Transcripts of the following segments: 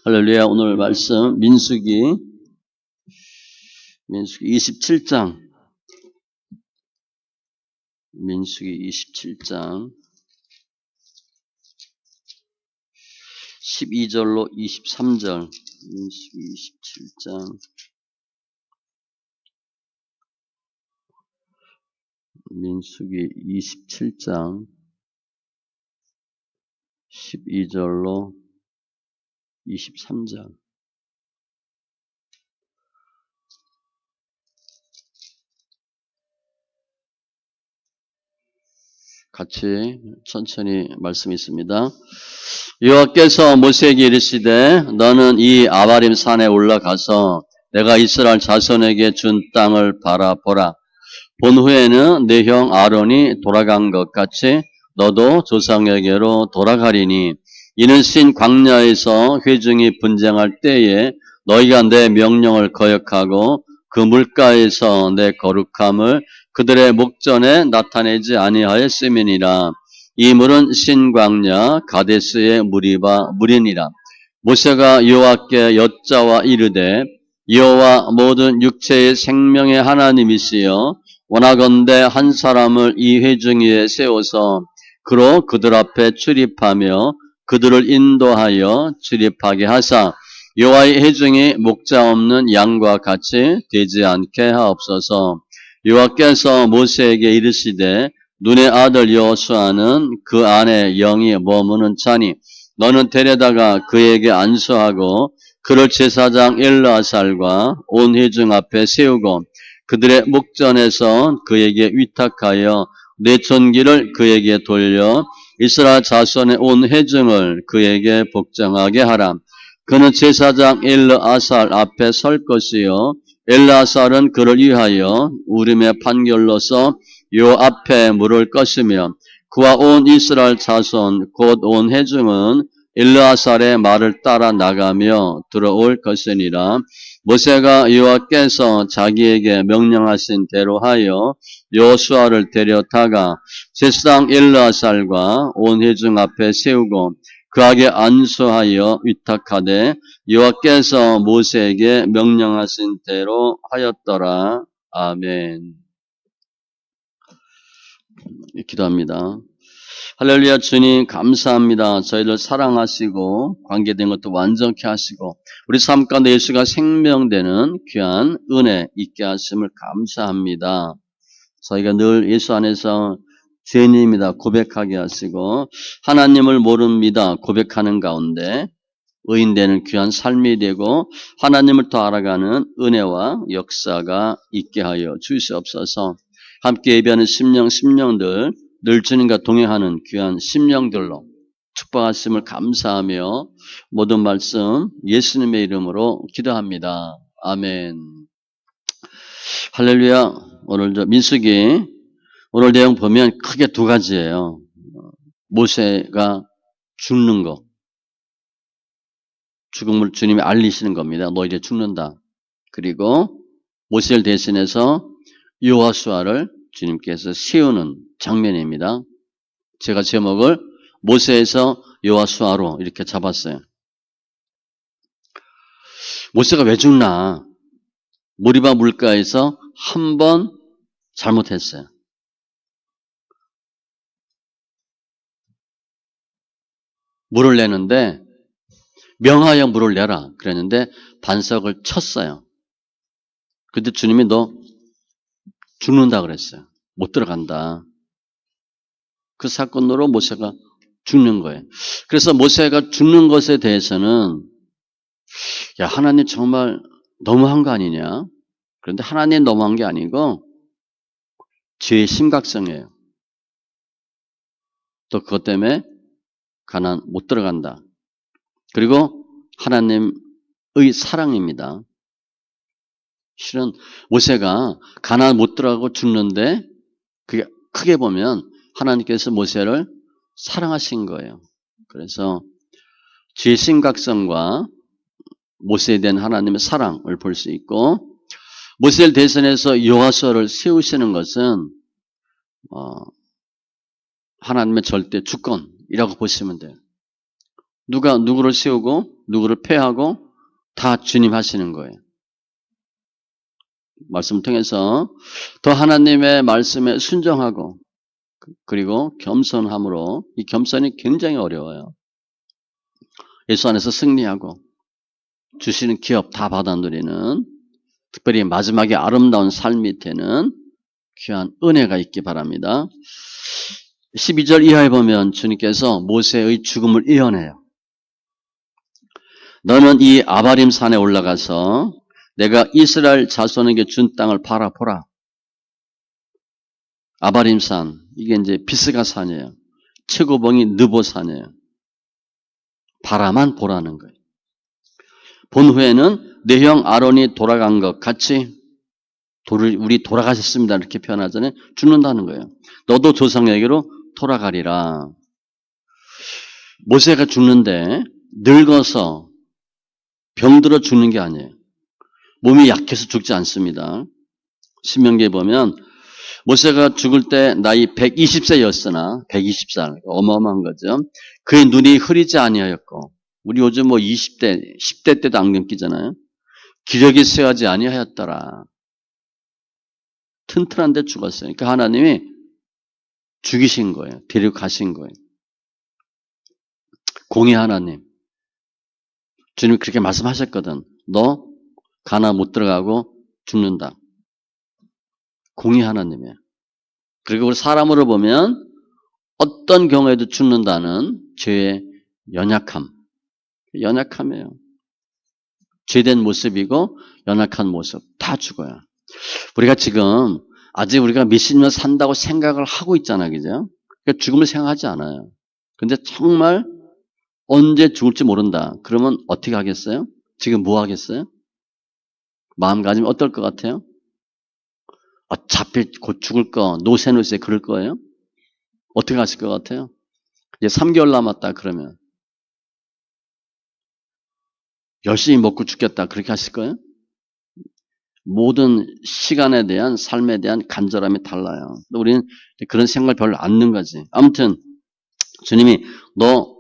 할렐루야. 오늘 말씀 민수기 27장 민수기 27장 12절로 23절 민수기 27장 민수기 27장 12절로 23절 같이 천천히 말씀이 있습니다. 여호와께서 모세에게 이르시되 너는 이 아바림 산에 올라가서 내가 이스라엘 자손에게 준 땅을 바라보라. 본 후에는 내 형 아론이 돌아간 것 같이 너도 조상에게로 돌아가리니 이는 신 광야에서 회중이 분쟁할 때에 너희가 내 명령을 거역하고 그 물가에서 내 거룩함을 그들의 목전에 나타내지 아니하였음이니라. 이 물은 신 광야 가데스의 물이니라. 모세가 여호와께 여짜와 이르되 여호와 모든 육체의 생명의 하나님이시여 원하건대 한 사람을 이 회중 위에 세워서 그로 그들 앞에 출입하며 그들을 인도하여 출입하게 하사 여호와의 회중이 목자 없는 양과 같이 되지 않게 하옵소서. 여호와께서 모세에게 이르시되 눈의 아들 여호수아는 그 안에 영이 머무는 자니 너는 데려다가 그에게 안수하고 그를 제사장 엘르아살과 온 회중 앞에 세우고 그들의 목전에서 그에게 위탁하여 내 존귀를 그에게 돌려 이스라엘 자손의 온 회중을 그에게 복종하게 하라. 그는 제사장 엘르아살 앞에 설 것이요 엘르아살은 그를 위하여 우림의 판결로서 요 앞에 물을 것이며 그와 온 이스라엘 자손 곧 온 회중은 엘르아살의 말을 따라 나가며 들어올 것이니라. 모세가 여호와께서 자기에게 명령하신 대로 하여 여호수아를 데려다가 제사장 엘르아살과 온 회중 앞에 세우고 그에게 안수하여 위탁하되 여호와께서 모세에게 명령하신 대로 하였더라. 아멘. 기도합니다. 할렐루야. 주님 감사합니다. 저희를 사랑하시고 관계된 것도 완전케 하시고 우리 삶 가운데 예수가 생명되는 귀한 은혜 있게 하심을 감사합니다. 저희가 늘 예수 안에서 죄인입니다 고백하게 하시고 하나님을 모릅니다 고백하는 가운데 의인되는 귀한 삶이 되고 하나님을 더 알아가는 은혜와 역사가 있게 하여 주시옵소서. 함께 예배하는 심령들 늘 주님과 동행하는 귀한 심령들로 축복하심을 감사하며 모든 말씀 예수님의 이름으로 기도합니다. 아멘. 할렐루야. 오늘 민수기 오늘 내용 보면 크게 두 가지예요. 모세가 죽는 거. 죽음을 주님이 알리시는 겁니다. 너 이제 죽는다. 그리고 모세를 대신해서 여호수아를 주님께서 세우는 장면입니다. 제가 제목을 모세에서 여호수아로 이렇게 잡았어요. 모세가 왜 죽나? 모리바 물가에서 한 번 잘못했어요. 물을 내는데 명하여 물을 내라 그랬는데 반석을 쳤어요. 그때 주님이 너 죽는다 그랬어요. 못 들어간다. 그 사건으로 모세가 죽는 거예요. 그래서 모세가 죽는 것에 대해서는 야 하나님 정말 너무한 거 아니냐. 그런데 하나님 너무한 게 아니고 죄의 심각성이에요. 또 그것 때문에 가나안 못 들어간다. 그리고 하나님의 사랑입니다. 실은 모세가 가나안 못 들어가고 죽는데 그게 크게 보면 하나님께서 모세를 사랑하신 거예요. 그래서 죄의 심각성과 모세에 대한 하나님의 사랑을 볼 수 있고 모세를 대신해서 여호수아를 세우시는 것은 하나님의 절대 주권이라고 보시면 돼요. 누가 누구를 세우고 누구를 폐하고 다 주님 하시는 거예요. 말씀을 통해서 더 하나님의 말씀에 순종하고 그리고 겸손함으로 이 겸손이 굉장히 어려워요. 예수 안에서 승리하고 주시는 기업 다 받아 누리는 특별히 마지막에 아름다운 삶 밑에는 귀한 은혜가 있기 바랍니다. 12절 이하에 보면 주님께서 모세의 죽음을 예언해요. 너는 이 아바림 산에 올라가서 내가 이스라엘 자손에게 준 땅을 바라보라. 아바림 산, 이게 이제 비스가 산이에요. 최고봉이 느보산이에요. 바라만 보라는 거예요. 본 후에는 내 형 아론이 돌아간 것 같이 우리 돌아가셨습니다. 이렇게 표현하잖아요. 죽는다는 거예요. 너도 조상에게로 돌아가리라. 모세가 죽는데 늙어서 병들어 죽는 게 아니에요. 몸이 약해서 죽지 않습니다. 신명기에 보면 모세가 죽을 때 나이 120세였으나 120살 어마어마한 거죠. 그의 눈이 흐리지 아니하였고 우리 요즘 뭐 20대 10대 때도 안경 끼잖아요. 기력이 쇠하지 아니하였더라. 튼튼한데 죽었어요. 그러니까 하나님이 죽이신 거예요. 데려가신 거예요. 공의 하나님. 주님이 그렇게 말씀하셨거든. 너 가나 못 들어가고 죽는다. 공의 하나님이에요. 그리고 우리 사람으로 보면 어떤 경우에도 죽는다는 죄의 연약함이에요. 죄된 모습이고 연약한 모습 다 죽어요. 우리가 지금 아직 우리가 몇십 년 산다고 생각을 하고 있잖아요. 그죠? 그러니까 죽음을 생각하지 않아요. 근데 정말 언제 죽을지 모른다. 그러면 어떻게 하겠어요? 지금 뭐 하겠어요? 마음가짐이 어떨 것 같아요? 어차피 곧 죽을 거, 노세노세 그럴 거예요? 어떻게 하실 것 같아요? 이제 3개월 남았다 그러면 열심히 먹고 죽겠다 그렇게 하실 거예요? 모든 시간에 대한 삶에 대한 간절함이 달라요. 우리는 그런 생각을 별로 안 넣는 거지. 아무튼 주님이 너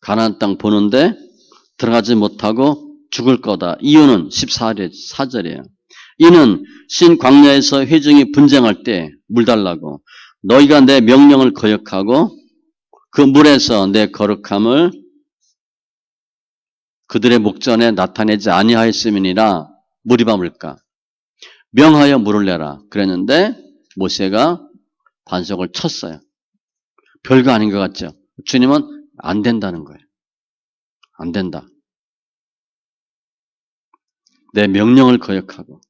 가나안 땅 보는데 들어가지 못하고 죽을 거다. 이유는 14절이에요. 이는 신 광야에서 회중이 분쟁할 때 물 달라고 너희가 내 명령을 거역하고 그 물에서 내 거룩함을 그들의 목전에 나타내지 아니하였음이니라. 물이 밤을까 명하여 물을 내라 그랬는데 모세가 반석을 쳤어요. 별거 아닌 것 같죠? 주님은 안 된다는 거예요. 안 된다. 내 명령을 거역하고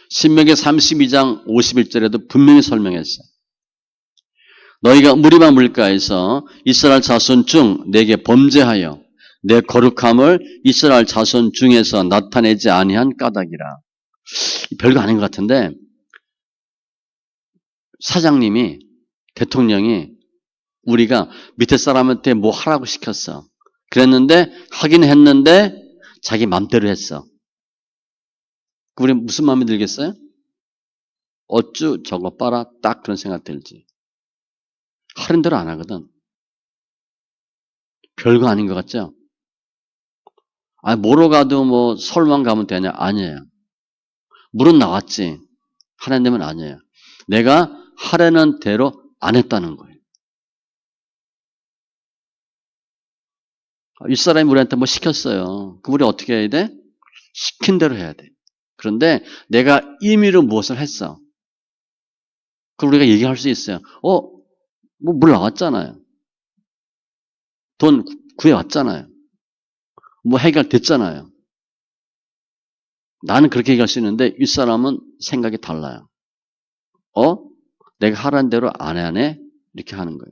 신명기 32장 51절에도 분명히 설명했어요. 너희가 무리바 물가에서 이스라엘 자손 중 내게 범죄하여 내 거룩함을 이스라엘 자손 중에서 나타내지 아니한 까닭이라. 별거 아닌 것 같은데 사장님이 대통령이 우리가 밑에 사람한테 뭐 하라고 시켰어. 그랬는데 하긴 했는데 자기 맘대로 했어. 우리 무슨 마음이 들겠어요? 어쭈 저거 봐라 딱 그런 생각 들지. 하는 대로 안 하거든. 별거 아닌 것 같죠? 뭐로 가도 뭐 서울만 가면 되냐? 아니에요. 물은 나왔지. 하나님은 아니에요. 내가 하려는 대로 안 했다는 거예요. 윗사람이 우리한테 뭐 시켰어요. 그럼 우리 어떻게 해야 돼? 시킨 대로 해야 돼. 그런데 내가 임의로 무엇을 했어. 그럼 우리가 얘기할 수 있어요. 뭐 물 나왔잖아요. 돈 구해왔잖아요. 뭐 해결됐잖아요. 나는 그렇게 얘기할 수 있는데 윗사람은 생각이 달라요. 내가 하라는 대로 안 하네? 이렇게 하는 거예요.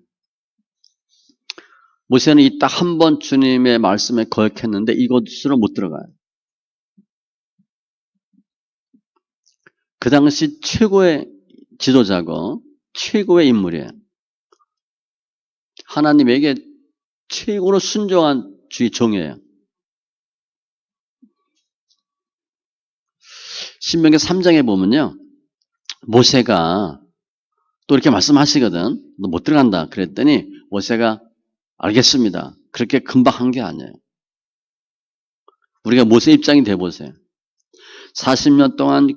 모세는 이 딱 한 번 주님의 말씀에 거역했는데 이곳으로 못 들어가요. 그 당시 최고의 지도자고 최고의 인물이에요. 하나님에게 최고로 순종한 주의 종이에요. 신명기 3장에 보면요. 모세가 또 이렇게 말씀하시거든. 너 못 들어간다. 그랬더니 모세가 알겠습니다. 그렇게 금방 한 게 아니에요. 우리가 모세 입장이 돼보세요. 40년 동안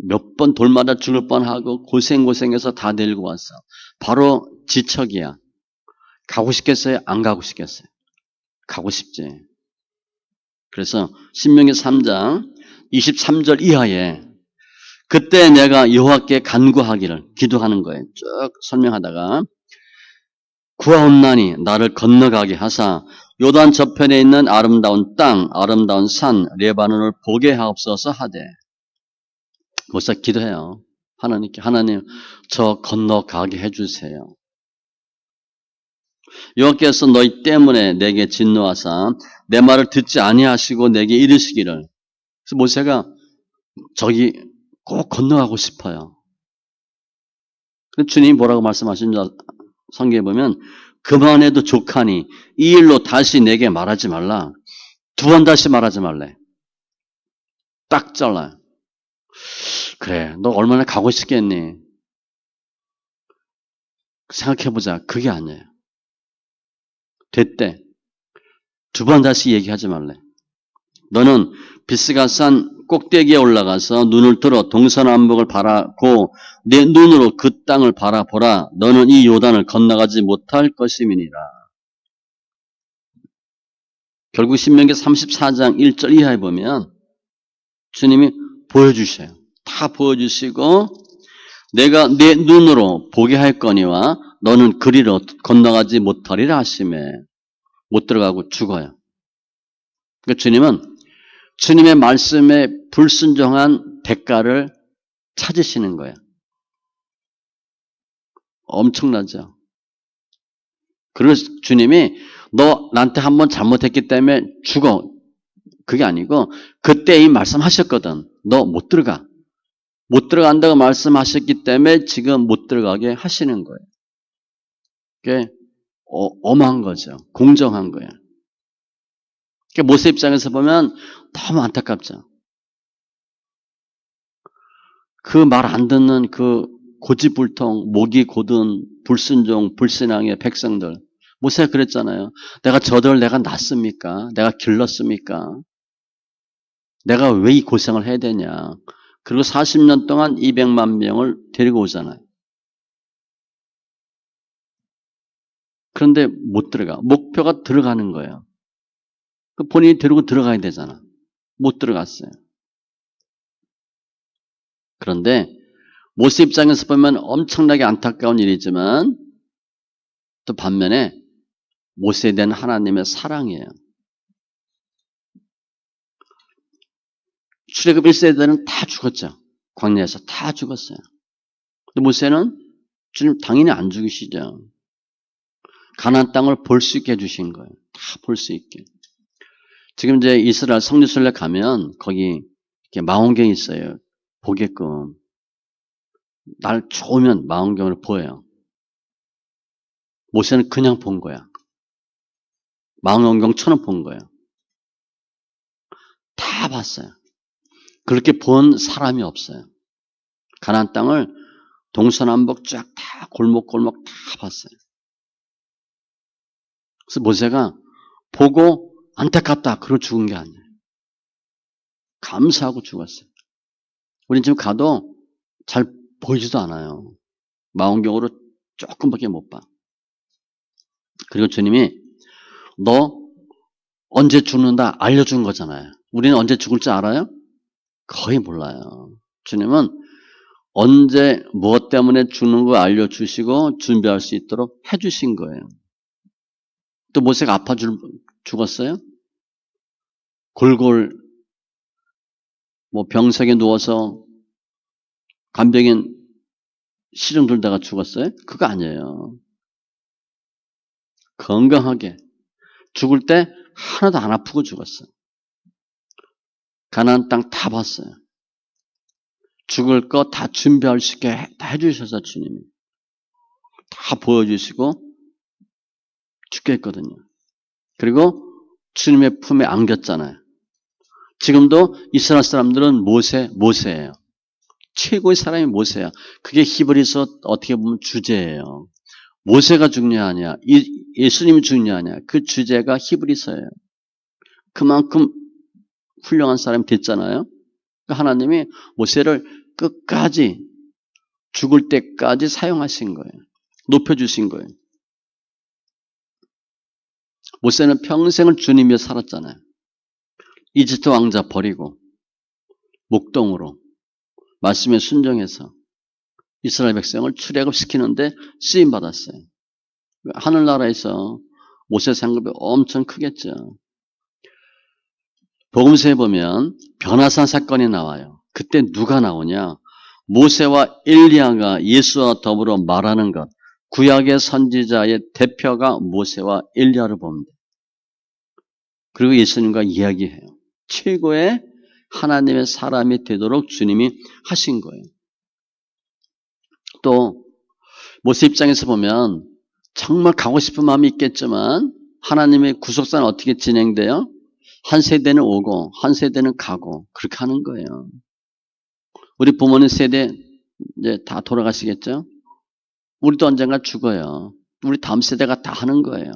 몇 번 돌마다 죽을 뻔하고 고생해서 다 데리고 왔어. 바로 지척이야. 가고 싶겠어요? 안 가고 싶겠어요? 가고 싶지. 그래서 신명기 3장 23절 이하에 그때 내가 여호와께 간구하기를 기도하는 거예요. 쭉 설명하다가 구하옵나니 나를 건너가게 하사 요단 저편에 있는 아름다운 땅, 아름다운 산, 레바논을 보게 하옵소서 하되 벌써 기도해요. 하나님께 하나님 저 건너가게 해주세요. 여호와께서 너희 때문에 내게 진노하사 내 말을 듣지 아니하시고 내게 이르시기를 그래서 모세가 저기 꼭 건너가고 싶어요. 주님이 뭐라고 말씀하신 줄 성경에 보면 그만해도 족하니 이 일로 다시 내게 말하지 말라. 2번 다시 말하지 말래. 딱 잘라. 그래 너 얼마나 가고 싶겠니? 생각해보자. 그게 아니에요. 됐대. 2번 다시 얘기하지 말래. 너는 비스가산 꼭대기에 올라가서 눈을 들어 동서남북을 바라고 내 눈으로 그 땅을 바라보라. 너는 이 요단을 건너가지 못할 것임이니라. 결국 신명기 34장 1절 이하에 보면 주님이 보여주셔요. 다 보여주시고 내가 내 눈으로 보게 할 거니와 너는 그리로 건너가지 못하리라 하시매 못 들어가고 죽어요. 그러니까 주님은 주님의 말씀에 불순종한 대가를 찾으시는 거예요. 엄청나죠. 그래서 주님이 너 나한테 한번 잘못했기 때문에 죽어. 그게 아니고 그때 이 말씀하셨거든. 너 못 들어가. 못 들어간다고 말씀하셨기 때문에 지금 못 들어가게 하시는 거예요. 그게 엄한 거죠. 공정한 거예요. 그러니까 모세 입장에서 보면 너무 안타깝죠. 그 말 안 듣는 그 고집불통, 목이 곧은 불순종, 불신앙의 백성들. 모세가 그랬잖아요. 내가 저들 내가 낳습니까? 내가 길렀습니까? 내가 왜 이 고생을 해야 되냐? 그리고 40년 동안 200만 명을 데리고 오잖아요. 그런데 못 들어가. 목표가 들어가는 거예요. 본인이 데리고 들어가야 되잖아. 못 들어갔어요. 그런데 모세 입장에서 보면 엄청나게 안타까운 일이지만 또 반면에 모세에 대한 하나님의 사랑이에요. 출애굽 1세대는 다 죽었죠. 광야에서 다 죽었어요. 근데 모세는 주님 당연히 안 죽이시죠. 가나안 땅을 볼 수 있게 해주신 거예요. 다 볼 수 있게. 지금 이제 이스라엘 성지순례 가면 거기 이렇게 망원경이 있어요. 보게끔. 날 좋으면 망원경을 보여요. 모세는 그냥 본 거야. 망원경처럼 본 거예요. 다 봤어요. 그렇게 본 사람이 없어요. 가나안 땅을 동서남북 쫙 다 골목골목 다 봤어요. 그래서 모세가 보고 안타깝다 그러고 죽은 게 아니에요. 감사하고 죽었어요. 우린 지금 가도 잘 보이지도 않아요. 망원경으로 조금밖에 못 봐. 그리고 주님이 너 언제 죽는다 알려준 거잖아요. 우리는 언제 죽을 줄 알아요? 거의 몰라요. 주님은 언제 무엇 때문에 죽는 거 알려주시고 준비할 수 있도록 해주신 거예요. 또 모세가 아파 죽었어요? 골골 뭐 병석에 누워서 간병인 시름 들다가 죽었어요? 그거 아니에요. 건강하게 죽을 때 하나도 안 아프고 죽었어요. 가나안 땅 다 봤어요. 죽을 거 다 준비할 수 있게 다 해주셔서 주님이 다 보여주시고 죽게 했거든요. 그리고 주님의 품에 안겼잖아요. 지금도 이스라엘 사람들은 모세예요. 최고의 사람이 모세야. 그게 히브리서 어떻게 보면 주제예요. 모세가 중요하냐? 예수님이 중요하냐? 그 주제가 히브리서예요. 그만큼 훌륭한 사람이 됐잖아요. 하나님이 모세를 끝까지 죽을 때까지 사용하신 거예요. 높여주신 거예요. 모세는 평생을 주님이여 살았잖아요. 이집트 왕자 버리고 목동으로 말씀에 순종해서 이스라엘 백성을 출애굽시키는데 쓰임받았어요. 하늘나라에서 모세 상급이 엄청 크겠죠. 복음서에 보면 변화산 사건이 나와요. 그때 누가 나오냐? 모세와 엘리야가 예수와 더불어 말하는 것. 구약의 선지자의 대표가 모세와 엘리야를 봅니다. 그리고 예수님과 이야기해요. 최고의 하나님의 사람이 되도록 주님이 하신 거예요. 또 모세 입장에서 보면 정말 가고 싶은 마음이 있겠지만 하나님의 구속사는 어떻게 진행돼요? 한 세대는 오고 한 세대는 가고 그렇게 하는 거예요. 우리 부모님 세대 이제 다 돌아가시겠죠? 우리도 언젠가 죽어요. 우리 다음 세대가 다 하는 거예요.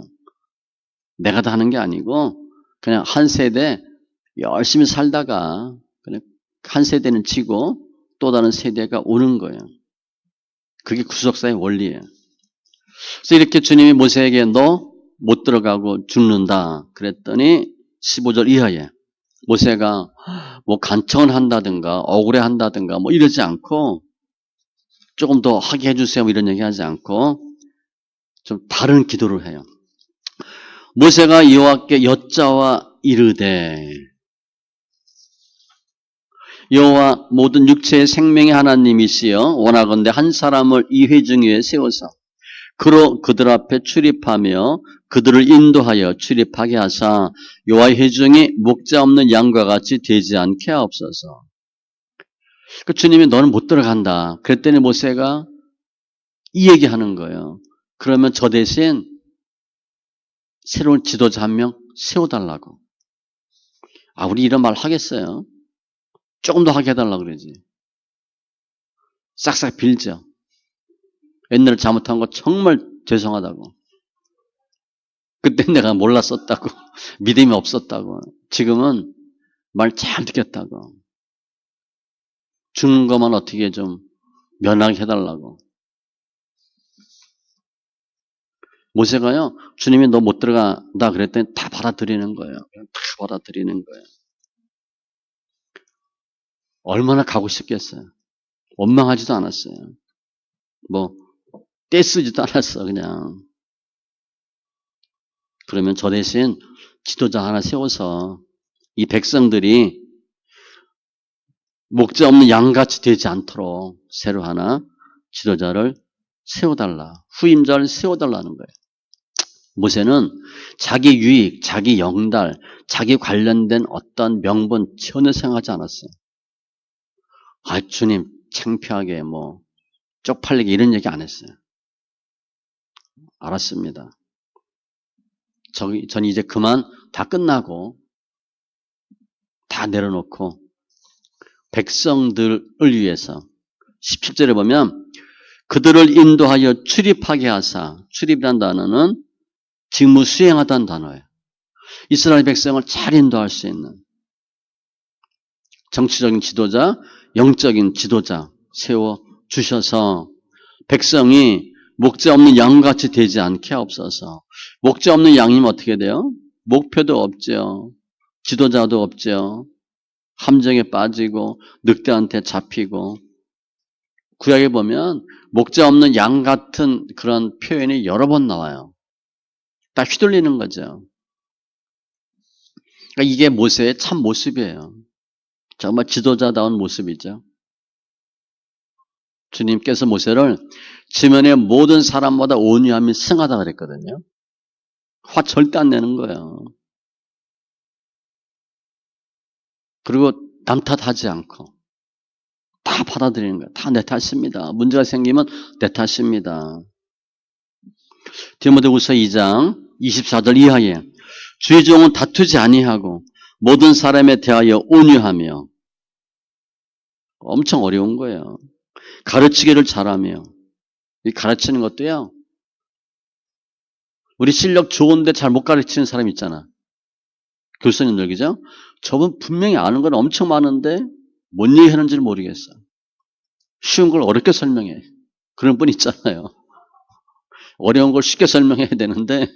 내가 다 하는 게 아니고 그냥 한 세대 열심히 살다가 그냥 한 세대는 지고 또 다른 세대가 오는 거예요. 그게 구속사의 원리예요. 그래서 이렇게 주님이 모세에게 너 못 들어가고 죽는다 그랬더니 15절 이하에 모세가 뭐 간청을 한다든가 억울해 한다든가 뭐 이러지 않고 조금 더 하게 해주세요 뭐 이런 얘기 하지 않고 좀 다른 기도를 해요. 모세가 여호와께 여짜와 이르되 여호와 모든 육체의 생명의 하나님이시여 원하건대 한 사람을 이 회중 위에 세워서 그로 그들 앞에 출입하며 그들을 인도하여 출입하게 하사 여호와의 회중이 목자 없는 양과 같이 되지 않게 하옵소서. 그 주님이 너는 못 들어간다. 그랬더니 모세가 이 얘기하는 거예요. 그러면 저 대신 새로운 지도자 한 명 세워달라고. 아, 우리 이런 말 하겠어요? 조금 더 하게 해달라고 그러지. 싹싹 빌죠. 옛날에 잘못한 거 정말 죄송하다고. 그때 내가 몰랐었다고. 믿음이 없었다고. 지금은 말 잘 듣겠다고. 죽는 것만 어떻게 좀 면하게 해달라고. 모세가요, 주님이 너 못 들어간다 그랬더니 다 받아들이는 거예요. 다 받아들이는 거예요. 얼마나 가고 싶겠어요. 원망하지도 않았어요. 뭐 떼쓰지도 않았어 그냥. 그러면 저 대신 지도자 하나 세워서 이 백성들이 목자 없는 양같이 되지 않도록 새로 하나 지도자를 세워달라. 후임자를 세워달라는 거예요. 모세는 자기 유익, 자기 영달, 자기 관련된 어떤 명분 전혀 생각하지 않았어요. 아, 주님 창피하게 뭐 쪽팔리게 이런 얘기 안 했어요. 알았습니다. 전 이제 그만 다 끝나고 다 내려놓고 백성들을 위해서 17절에 보면 그들을 인도하여 출입하게 하사, 출입이라는 단어는 직무 수행하다는 단어예요. 이스라엘 백성을 잘 인도할 수 있는 정치적인 지도자, 영적인 지도자 세워주셔서 백성이 목자 없는 양같이 되지 않게 하옵소서. 목자 없는 양이면 어떻게 돼요? 목표도 없죠. 지도자도 없죠. 함정에 빠지고 늑대한테 잡히고 구약에 보면 목자 없는 양 같은 그런 표현이 여러 번 나와요. 다 휘둘리는 거죠. 그러니까 이게 모세의 참 모습이에요. 정말 지도자다운 모습이죠. 주님께서 모세를 지면의 모든 사람보다 온유함이 승하다 그랬거든요. 화 절대 안 내는 거예요. 그리고 남 탓하지 않고 다 받아들이는 거예요. 다 내 탓입니다. 문제가 생기면 내 탓입니다. 디모데후서 2장 24절 이하에 주의 종은 다투지 아니하고 모든 사람에 대하여 온유하며 엄청 어려운 거예요. 가르치기를 잘하며 이 가르치는 것도요. 우리 실력 좋은데 잘 못 가르치는 사람 있잖아. 교수님들, 그죠? 저분 분명히 아는 건 엄청 많은데 뭔 얘기 하는지를 모르겠어. 쉬운 걸 어렵게 설명해. 그런 분 있잖아요. 어려운 걸 쉽게 설명해야 되는데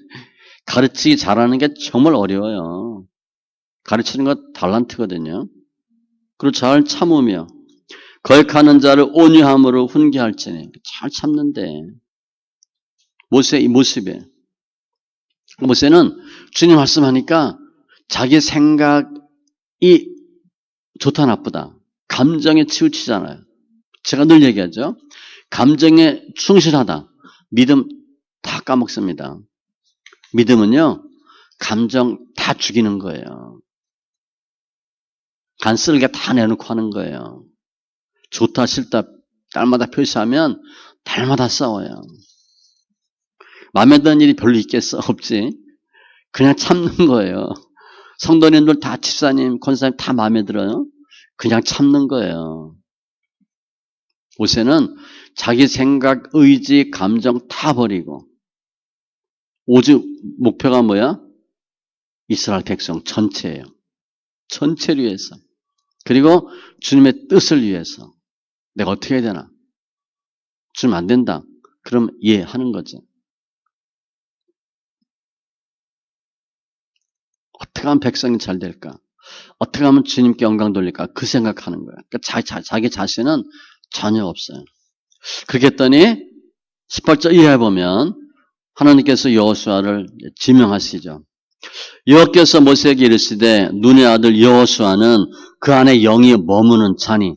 가르치기 잘하는 게 정말 어려워요. 가르치는 건 달란트거든요. 그리고 잘 참으며 거역하는 자를 온유함으로 훈계할지니 잘 참는데 모세의 이 모습에 모세는 주님 말씀하니까 자기 생각이 좋다 나쁘다 감정에 치우치잖아요. 제가 늘 얘기하죠. 감정에 충실하다. 믿음 다 까먹습니다. 믿음은요. 감정 다 죽이는 거예요. 간쓸게 다 내놓고 하는 거예요. 좋다 싫다 날마다 표시하면 날마다 싸워요. 마음에 드는 일이 별로 있겠어? 없지. 그냥 참는 거예요. 성도님들 다 집사님, 권사님 다 마음에 들어요? 그냥 참는 거예요. 모세는 자기 생각, 의지, 감정 다 버리고 오직 목표가 뭐야? 이스라엘 백성 전체예요. 전체를 위해서. 그리고 주님의 뜻을 위해서. 내가 어떻게 해야 되나? 주님 안 된다. 그럼 이해하는 거죠. 어떻게 하면 백성이 잘 될까? 어떻게 하면 주님께 영광 돌릴까? 그 생각하는 거예요. 그러니까 자기 자신은 전혀 없어요. 그렇게 했더니 18절 이하에 보면 하나님께서 여호수아를 지명하시죠. 여호와께서 모세에게 이르시되 눈의 아들 여호수아는 그 안에 영이 머무는 자니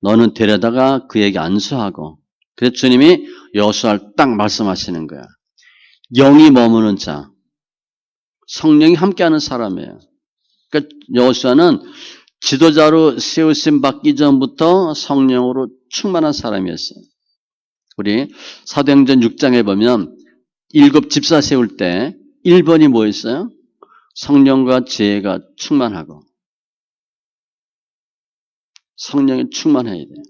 너는 데려다가 그에게 안수하고 그래서 주님이 여호수아를 딱 말씀하시는 거야. 영이 머무는 자. 성령이 함께하는 사람이에요. 그러니까 여호수아는 지도자로 세우심 받기 전부터 성령으로 충만한 사람이었어요. 우리 사도행전 6장에 보면 7 집사 세울 때 1번이 뭐였어요? 성령과 지혜가 충만하고 성령이 충만해야 돼요.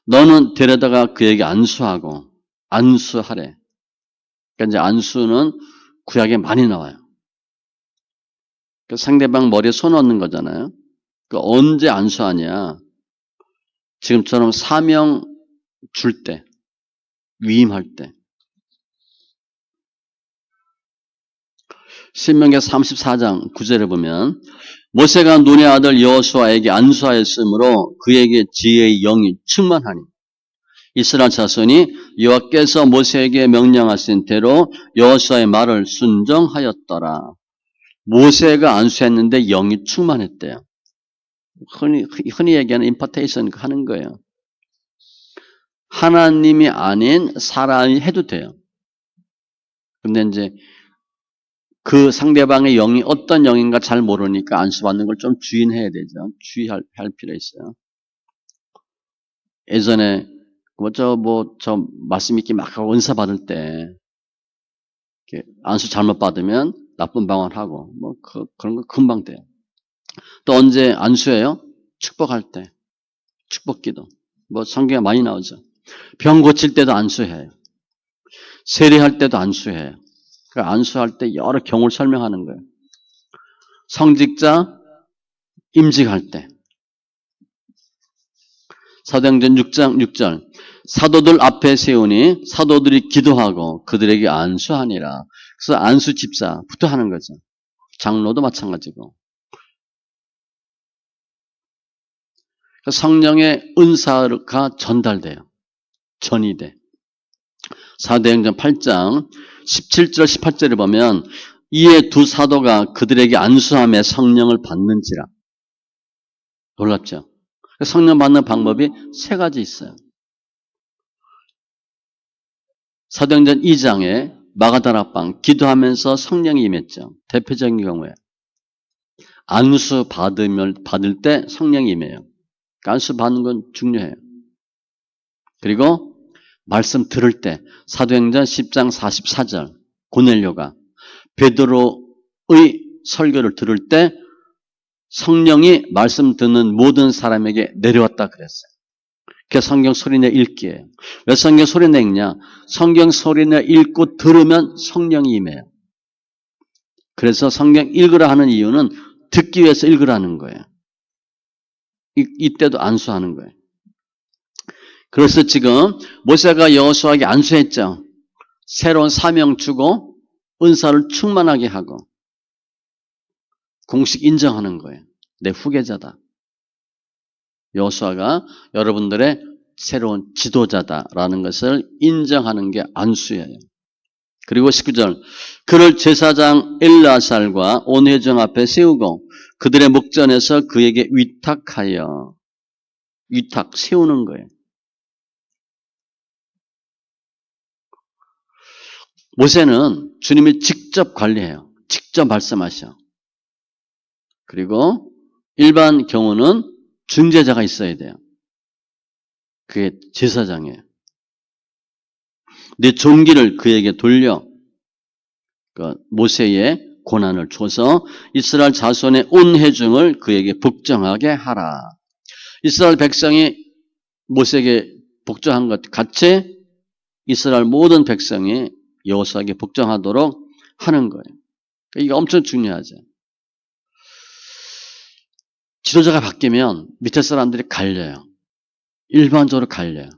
너는 데려다가 그에게 안수하고 안수하래. 그러니까 이제 안수는 구약에 많이 나와요. 그 상대방 머리에 손 얹는 거잖아요. 그 언제 안수하냐? 지금처럼 사명 줄 때, 위임할 때. 신명기 34장 9절에 보면 모세가 눈의 아들 여호수아에게 안수하였으므로 그에게 지혜의 영이 충만하니 이스라엘 자손이 여호와께서 모세에게 명령하신 대로 여호수아의 말을 순종하였더라. 모세가 안수했는데 영이 충만했대요. 흔히 얘기하는 임파테이션 하는 거예요. 하나님이 아닌 사람이 해도 돼요. 근데 이제 그 상대방의 영이 어떤 영인가 잘 모르니까 안수받는 걸 좀 주의해야 되죠. 주의할 필요 있어요. 예전에 저 말씀 있게 막 하고 은사 받을 때 안수 잘못 받으면 나쁜 방언하고 그런 거 금방 돼요. 또 언제 안수해요? 축복할 때. 축복기도. 성경에 많이 나오죠. 병 고칠 때도 안수해요. 세례할 때도 안수해요. 안수할 때 여러 경우를 설명하는 거예요. 성직자 임직할 때. 사도행전 6장 6절 사도들 앞에 세우니 사도들이 기도하고 그들에게 안수하니라. 그래서 안수 집사부터 하는 거죠. 장로도 마찬가지고. 성령의 은사가 전달돼요. 전이돼. 사도행전 8장 17절 18절을 보면 이에 두 사도가 그들에게 안수함에 성령을 받는지라. 놀랍죠? 성령 받는 방법이 세 가지 있어요. 사도행전 2장에 마가다락방 기도하면서 성령이 임했죠. 대표적인 경우에 안수 받을 때 성령이 임해요. 안수 받는 건 중요해요. 그리고 말씀 들을 때 사도행전 10장 44절 고넬료가 베드로의 설교를 들을 때 성령이 말씀 듣는 모든 사람에게 내려왔다 그랬어요. 그게 성경 소리내 읽기예요. 왜 성경 소리내 읽냐? 성경 소리내 읽고 들으면 성령이 임해요. 그래서 성경 읽으라 하는 이유는 듣기 위해서 읽으라는 거예요. 이때도 안수하는 거예요. 그래서 지금 모세가 여호수아에게 안수했죠. 새로운 사명 주고 은사를 충만하게 하고 공식 인정하는 거예요. 내 후계자다. 여호수아가 여러분들의 새로운 지도자다라는 것을 인정하는 게 안수예요. 그리고 19절 그를 제사장 엘르아살과 온 회중 앞에 세우고 그들의 목전에서 그에게 위탁하여 세우는 거예요. 모세는 주님이 직접 관리해요. 직접 말씀하셔. 그리고 일반 경우는 중재자가 있어야 돼요. 그게 제사장이에요. 내 종기를 그에게 돌려 모세의 고난을 줘서 이스라엘 자손의 온 회중을 그에게 복종하게 하라. 이스라엘 백성이 모세에게 복종한 것 같이 이스라엘 모든 백성이 여호수아에게 복종하도록 하는 거예요. 이게 엄청 중요하죠. 지도자가 바뀌면 밑에 사람들이 갈려요. 일반적으로 갈려요.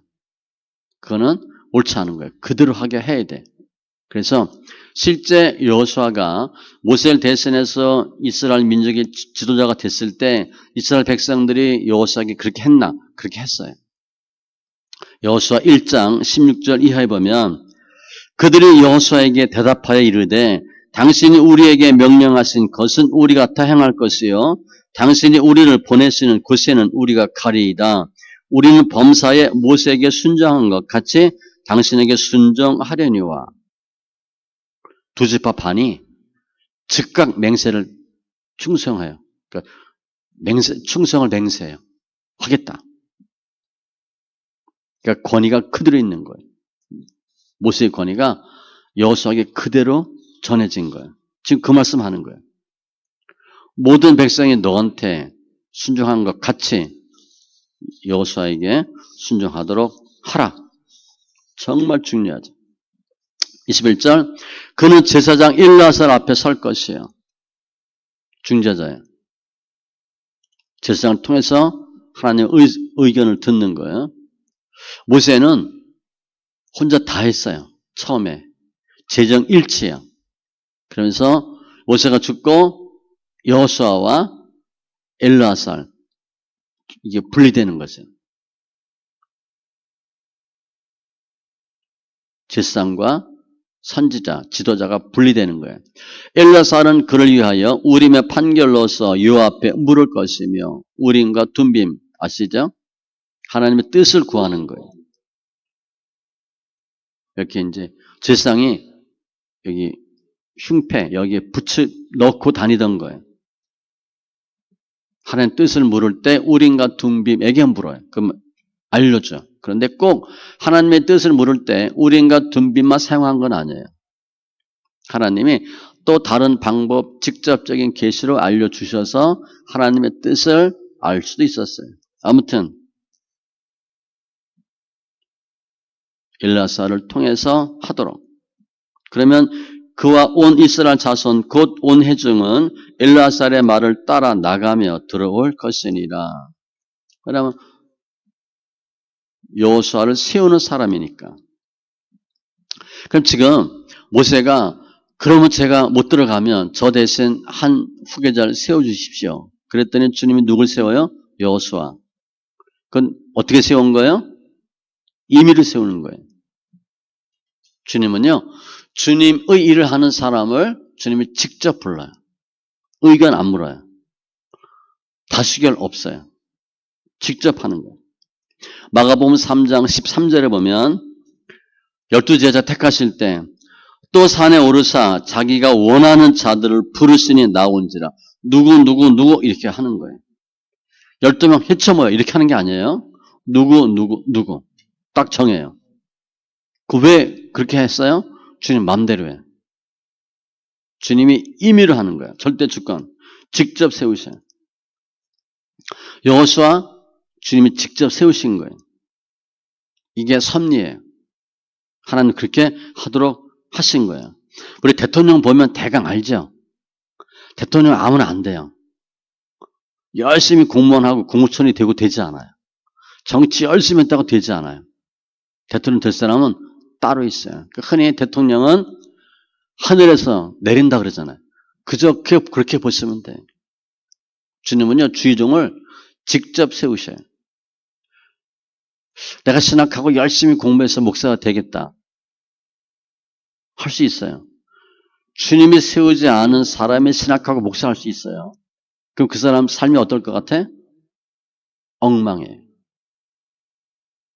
그거는 옳지 않은 거예요. 그대로 하게 해야 돼. 그래서 실제 여호수아가 모세를 대신해서 이스라엘 민족의 지도자가 됐을 때 이스라엘 백성들이 여호수아에게 그렇게 했나? 그렇게 했어요. 여호수아 1장 16절 이하에 보면 그들이 여호수아에게 대답하여 이르되 당신이 우리에게 명령하신 것은 우리가 다 행할 것이요 당신이 우리를 보내시는 곳에는 우리가 가리이다. 우리는 범사에 모세에게 순종한 것 같이 당신에게 순종하려니와. 두 지파 반이 즉각 맹세를 충성해요. 그러니까 충성을 맹세해요. 하겠다. 그러니까 권위가 그대로 있는 거예요. 모세의 권위가 여호수아에게 그대로 전해진 거예요. 지금 그 말씀하는 거예요. 모든 백성이 너한테 순종한 것 같이 여호수아에게 순종하도록 하라. 정말 중요하죠. 21절 그는 제사장 엘르아살 앞에 설 것이에요. 중재자예요. 제사장을 통해서 하나님의 의견을 듣는 거예요. 모세는 혼자 다 했어요. 처음에. 재정일치예요. 그러면서 모세가 죽고 여호수아와 엘르아살 이게 분리되는 것이에요. 제사장과 선지자, 지도자가 분리되는 거예요. 엘르아살은 그를 위하여 우림의 판결로서 여호와 앞에 물을 것이며 우림과 둠빔 아시죠? 하나님의 뜻을 구하는 거예요. 이렇게 이제 제사장이 여기 흉패 여기에 넣고 다니던 거예요. 하나님 뜻을 물을 때 우림과 둠빔에게 물어요. 그럼 알려줘. 그런데 꼭 하나님의 뜻을 물을 때 우림과 둠빔만 사용한 건 아니에요. 하나님이 또 다른 방법, 직접적인 계시로 알려주셔서 하나님의 뜻을 알 수도 있었어요. 아무튼 엘르아살을 통해서 하도록. 그러면 그와 온 이스라엘 자손 곧 온 회중은 엘르아살의 말을 따라 나가며 들어올 것이니라. 그러면 여호수아를 세우는 사람이니까. 그럼 지금 모세가 그러면 제가 못 들어가면 저 대신 한 후계자를 세워주십시오. 그랬더니 주님이 누굴 세워요? 여호수아. 그건 어떻게 세운 거예요? 임의로 세우는 거예요. 주님은요. 주님의 일을 하는 사람을 주님이 직접 불러요. 의견 안 물어요. 다수결 없어요. 직접 하는 거예요. 마가복음 3장 13절에 보면 12제자 택하실 때 또 산에 오르사 자기가 원하는 자들을 부르시니 나온지라 누구 이렇게 하는 거예요. 12명 해쳐 모여 이렇게 하는 게 아니에요. 누구 딱 정해요. 그 왜 그렇게 했어요? 주님 맘대로 해. 주님이 임의로 하는 거예요. 절대 주권. 직접 세우셔요. 여호수아 주님이 직접 세우신 거예요. 이게 섭리예요. 하나님 그렇게 하도록 하신 거예요. 우리 대통령 보면 대강 알죠? 대통령 아무나 안 돼요. 열심히 공무원하고 공무원이 되고 되지 않아요. 정치 열심히 했다고 되지 않아요. 대통령 될 사람은 따로 있어요. 흔히 대통령은 하늘에서 내린다 그러잖아요. 그저 그렇게 보시면 돼요. 주님은요, 주의종을 직접 세우셔요. 내가 신학하고 열심히 공부해서 목사가 되겠다. 할 수 있어요. 주님이 세우지 않은 사람이 신학하고 목사할 수 있어요. 그럼 그 사람 삶이 어떨 것 같아? 엉망해요.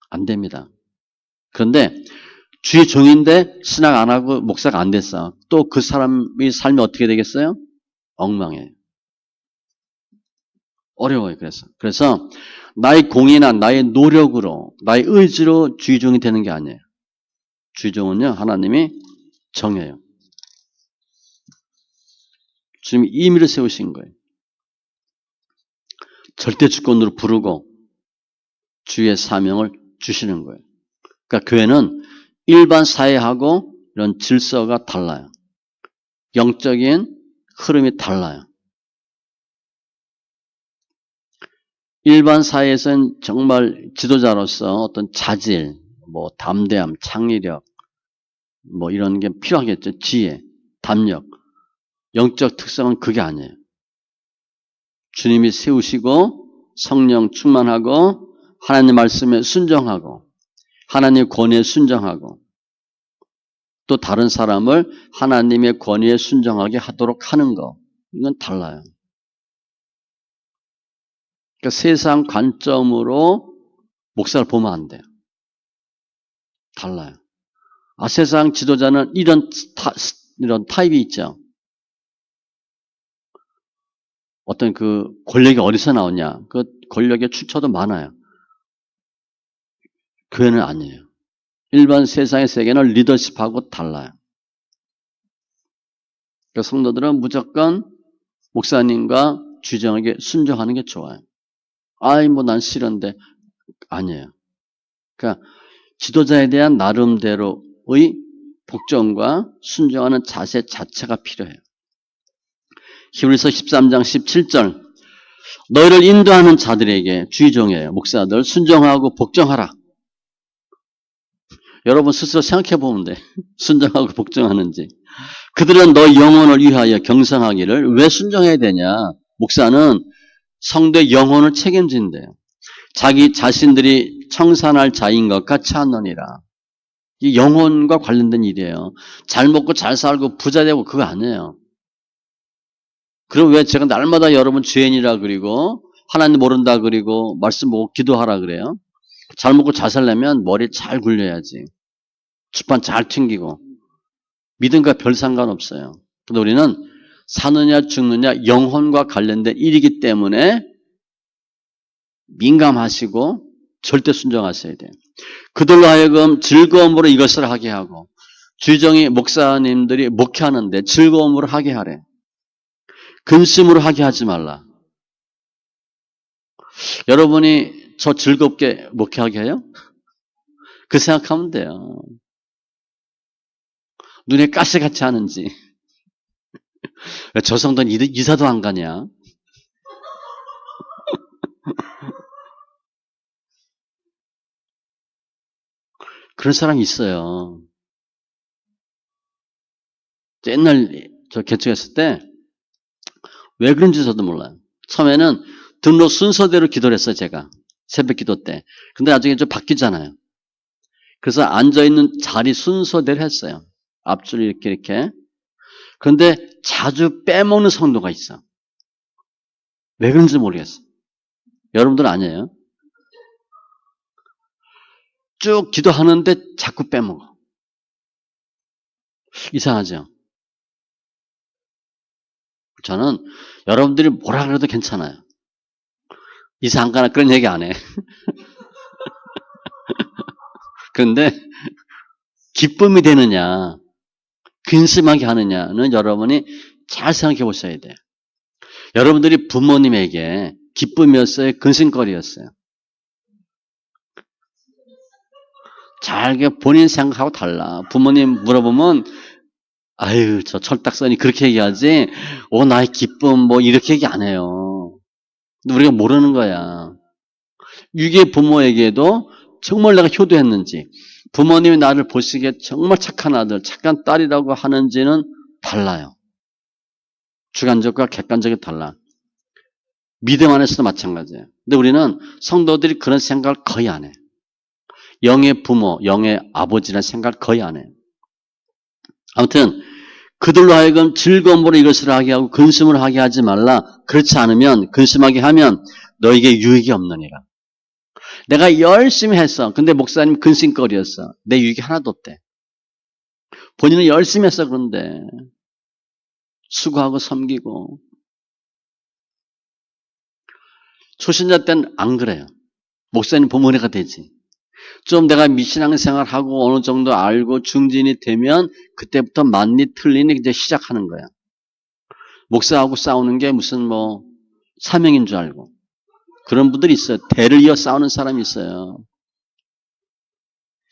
안 됩니다. 그런데 주의 종인데 신학 안 하고 목사가 안 됐어. 또 그 사람의 삶이 어떻게 되겠어요? 엉망해요. 어려워요. 그래서 나의 공이나 나의 노력으로, 나의 의지로 주의 종이 되는 게 아니에요. 주의 종은요, 하나님이 정해요. 주님이 임의로 세우신 거예요. 절대 주권으로 부르고 주의 사명을 주시는 거예요. 그러니까 교회는 일반 사회하고 이런 질서가 달라요. 영적인 흐름이 달라요. 일반 사회에서는 정말 지도자로서 어떤 자질, 담대함, 창의력, 이런 게 필요하겠죠. 지혜, 담력. 영적 특성은 그게 아니에요. 주님이 세우시고 성령 충만하고 하나님 말씀에 순종하고 하나님의 권위에 순종하고 또 다른 사람을 하나님의 권위에 순종하게 하도록 하는 거. 이건 달라요. 그러니까 세상 관점으로 목사를 보면 안 돼요. 달라요. 세상 지도자는 이런 타입이 있죠. 어떤 그 권력이 어디서 나오냐. 그 권력의 출처도 많아요. 교회는 아니에요. 일반 세상의 세계는 리더십하고 달라요. 그러니까 성도들은 무조건 목사님과 주장에게 순종하는 게 좋아요. 난 싫은데. 아니에요. 그러니까 지도자에 대한 나름대로의 복종과 순종하는 자세 자체가 필요해요. 히브리서 13장 17절 너희를 인도하는 자들에게 주의종이에요. 목사들 순종하고 복종하라. 여러분 스스로 생각해 보면 돼. 순종하고 복종하는지. 그들은 너 영혼을 위하여 경성하기를 왜 순종해야 되냐. 목사는 성도의 영혼을 책임진대요. 자기 자신들이 청산할 자인 것 같이 하느니라. 이 영혼과 관련된 일이에요. 잘 먹고 잘 살고 부자 되고 그거 아니에요. 그럼 왜 제가 날마다 여러분 죄인이라 그리고 하나님 모른다 그리고 말씀 보고 기도하라 그래요? 잘 먹고 잘 살려면 머리 잘 굴려야지. 주판 잘 튕기고 믿음과 별 상관없어요. 근데 우리는 사느냐 죽느냐 영혼과 관련된 일이기 때문에 민감하시고 절대 순종하셔야 돼요. 그들로 하여금 즐거움으로 이것을 하게 하고 주의종이 목사님들이 목회하는데 즐거움으로 하게 하래. 근심으로 하게 하지 말라. 여러분이 저 즐겁게 목회하게 해요? 그 생각하면 돼요. 눈에 가시같이 하는지. 왜 저 성도는 이사도 안 가냐? 그런 사람이 있어요. 옛날 저 개척했을 때 왜 그런지 저도 몰라요. 처음에는 등록 순서대로 기도를 했어요, 제가. 새벽 기도 때. 근데 나중에 좀 바뀌잖아요. 그래서 앉아있는 자리 순서대로 했어요. 앞줄 이렇게. 그런데 자주 빼먹는 성도가 있어. 왜 그런지 모르겠어. 여러분들은 아니에요. 쭉 기도하는데 자꾸 빼먹어. 이상하죠? 저는 여러분들이 뭐라 그래도 괜찮아요. 이사 안 가나 그런 얘기 안 해. 그런데 기쁨이 되느냐, 근심하게 하느냐는 여러분이 잘 생각해 보셔야 돼요. 여러분들이 부모님에게 기쁨이었어요? 근심거리였어요? 잘 본인 생각하고 달라. 부모님 물어보면 아유 저 철딱선이 그렇게 얘기하지. 오 나의 기쁨 뭐 이렇게 얘기 안 해요. 근데 우리가 모르는 거야. 유괴 부모에게도 정말 내가 효도했는지 부모님이 나를 보시기에 정말 착한 아들, 착한 딸이라고 하는지는 달라요. 주관적과 객관적이 달라. 믿음 안에서도 마찬가지예요. 근데 우리는 성도들이 그런 생각을 거의 안 해. 영의 부모, 영의 아버지라는 생각을 거의 안 해요. 아무튼 그들로 하여금 즐거움으로 이것을 하게 하고 근심을 하게 하지 말라. 그렇지 않으면 근심하게 하면 너에게 유익이 없느니라. 내가 열심히 했어. 근데 목사님 근심거리였어. 내 유익이 하나도 없대. 본인은 열심히 했어. 그런데 수고하고 섬기고 초신자 때는 안 그래요. 목사님 보면 은혜가 되지. 좀 내가 신앙생활하고 어느 정도 알고 중진이 되면 그때부터 맞니 틀리니 이제 시작하는 거야. 목사하고 싸우는 게 무슨 뭐 사명인 줄 알고. 그런 분들이 있어요. 대를 이어 싸우는 사람이 있어요.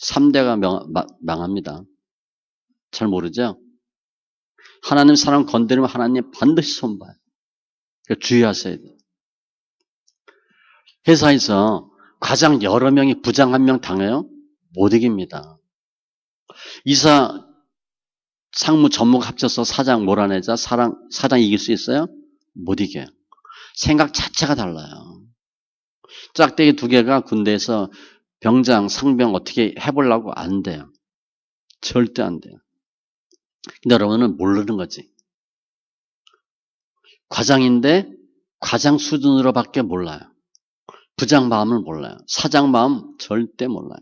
3대가 망합니다. 잘 모르죠? 하나님 사람 건드리면 하나님 반드시 손봐요. 그러니까 주의하셔야 돼요. 회사에서 가장 여러 명이 부장 한 명 당해요? 못 이깁니다. 이사, 상무, 전무가 합쳐서 사장 몰아내자 사장 이길 수 있어요? 못 이겨요. 생각 자체가 달라요. 짝대기 두 개가 군대에서 병장, 상병 어떻게 해보려고 안 돼요. 절대 안 돼요. 근데 여러분은 모르는 거지. 과장인데 과장 수준으로밖에 몰라요. 부장 마음을 몰라요. 사장 마음 절대 몰라요.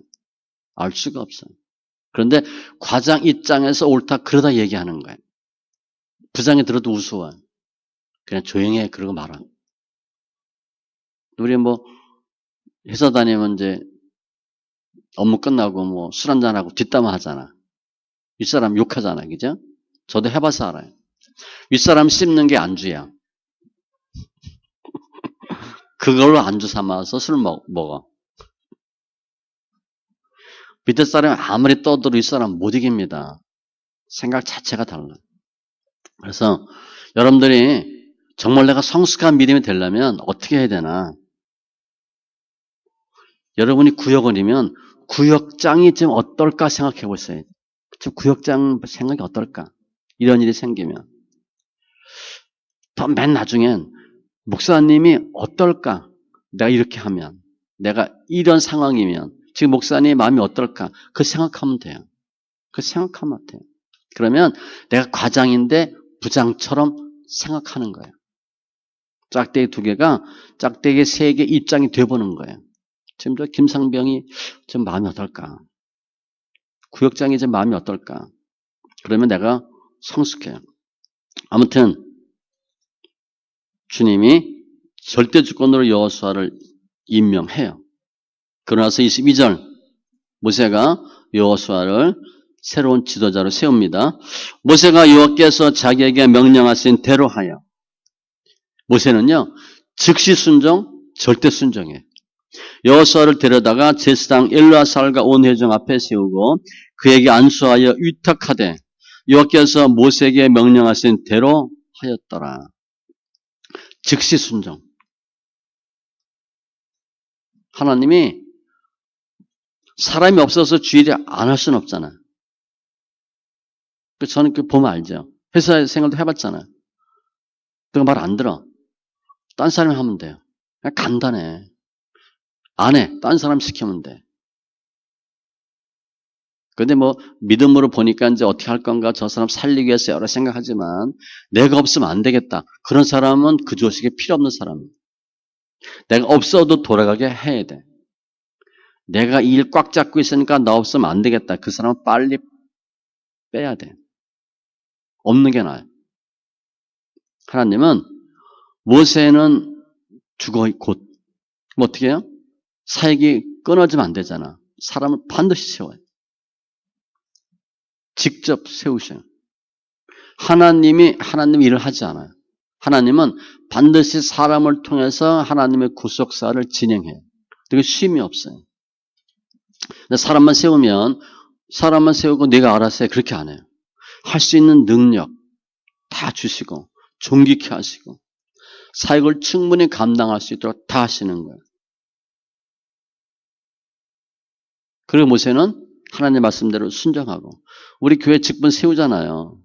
알 수가 없어요. 그런데 과장 입장에서 옳다 그러다 얘기하는 거예요. 부장이 들어도 우스워요. 그냥 조용히 해 그러고 말아. 우리 뭐 회사 다니면 이제 업무 끝나고 뭐 술 한잔하고 뒷담화 하잖아. 윗사람 욕하잖아. 그죠? 저도 해봐서 알아요. 윗사람 씹는 게 안주야. 그걸로 안주 삼아서 술 먹어. 밑에 사람이 아무리 떠들어 윗사람 못 이깁니다. 생각 자체가 달라. 그래서 여러분들이 정말 내가 성숙한 믿음이 되려면 어떻게 해야 되나? 여러분이 구역원이면 구역장이 지금 어떨까 생각해 보세요. 지금 구역장 생각이 어떨까? 이런 일이 생기면. 더 맨 나중엔 목사님이 어떨까? 내가 이렇게 하면. 내가 이런 상황이면. 지금 목사님 마음이 어떨까? 그 생각하면 돼요. 그 생각하면 돼요. 그러면 내가 과장인데 부장처럼 생각하는 거예요. 짝대기 두 개가 짝대기 세 개 입장이 돼보는 거예요. 지금 저 김상병이 좀 마음이 어떨까? 구역장이 좀 마음이 어떨까? 그러면 내가 성숙해요. 아무튼 주님이 절대 주권으로 여호수아를 임명해요. 그러나서 22절 모세가 여호수아를 새로운 지도자로 세웁니다. 모세가 여호와께서 자기에게 명령하신 대로 하여 모세는요 즉시 순종, 절대 순종해. 여호수아를 데려다가 제사장 엘르아살과 온 회중 앞에 세우고 그에게 안수하여 위탁하되 여호와께서 모세에게 명령하신 대로 하였더라. 즉시 순종. 하나님이 사람이 없어서 주일에 안 할 수는 없잖아요. 저는 그 보면 알죠. 회사 생활도 해봤잖아요. 그거 말 안 들어. 딴 사람이 하면 돼요. 그냥 간단해. 안 해. 딴 사람 시키면 돼. 근데 뭐 믿음으로 보니까 이제 어떻게 할 건가 저 사람 살리기 위해서 여러 생각하지만 내가 없으면 안 되겠다. 그런 사람은 그 조식에 필요 없는 사람이에요. 내가 없어도 돌아가게 해야 돼. 내가 이 일 꽉 잡고 있으니까 나 없으면 안 되겠다. 그 사람은 빨리 빼야 돼. 없는 게 나아요. 하나님은 모세는 죽어 곧. 그럼 어떻게 해요? 사역이 끊어지면 안 되잖아. 사람을 반드시 세워요. 직접 세우셔요. 하나님 일을 하지 않아요. 하나님은 반드시 사람을 통해서 하나님의 구속사를 진행해요. 되게 쉼이 없어요. 근데 사람만 세우고 네가 알아서 해. 그렇게 안 해요. 할 수 있는 능력 다 주시고 존귀케 하시고 사역을 충분히 감당할 수 있도록 다 하시는 거예요. 그리고 모세는 하나님의 말씀대로 순종하고 우리 교회 직분 세우잖아요.